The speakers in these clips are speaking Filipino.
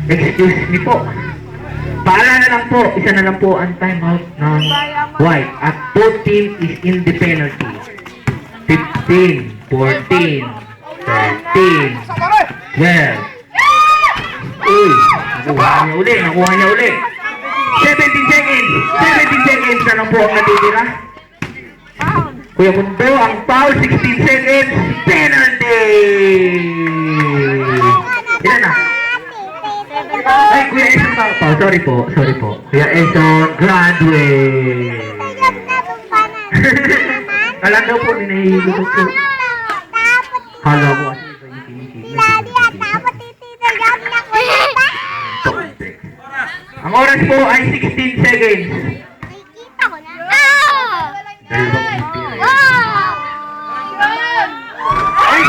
Excuse me po. Paalala lang po, isa na lang po ang timeout ng white. At both team is in the penalty. 15, 14, 13, 12. Uy, nakuha niya uli. 17 seconds. 17 seconds na lang po ang natitira. Kuya Mundo, ang foul, 16 seconds. Penalty! Ilan na? Ay, Kuya Eson pa. Sorry po. Kuya Eson, graduate. Kala daw po, ninahihilo ko po. Kala ko kasi iba yung kinikilig. Ang oras po ay 16 seconds. Dalawang titira. Ay!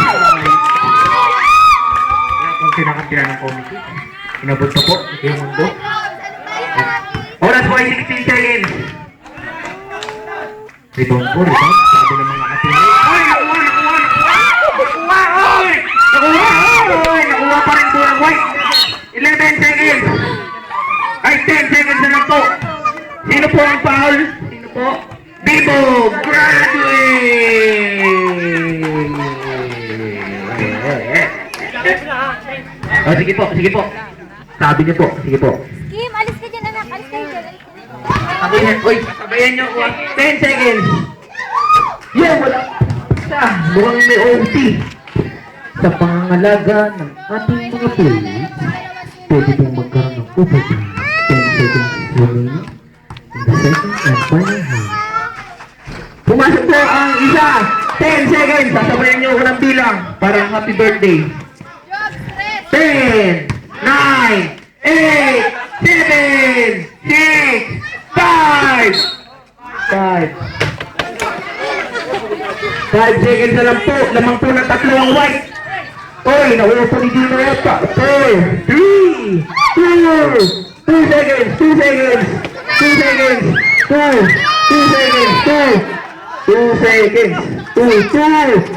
Kaya kung kinakatira ng committee, inabot pa po, yung mundo. Oras po ay 16 seconds. Rebound po, rebound. Sabi ng mga katino. Ay! Nakuha pa rin po ng white. 11 seconds. Ay, 10 seconds na lang po. Sino po ang foul? Sino po? Bibo! Graduate! Oh, sige po. Sabi niyo po, sige po. Kim, alis ka dyan, anak. Alis kayo dyan. Sabayan niyo ko. 10 seconds. Yeah, wala. Mukhang may OT. Sa pangangalaga ng ating mga players, pwede pong magkaroon ng overtime. 10 seconds remaining in the second and final half. Pumasok po ang isa. 10 seconds. Sasabayan niyo ko ng bilang. Parang happy birthday. 10, 9, 8, 7, 6, 5 seconds na lang po. Lamang po ng tatlo ang white. Oy, nawala po ni Dino yata. 4, 3, 2 seconds, 2 seconds, 2 seconds, 2 seconds, 2 seconds, 2, 1,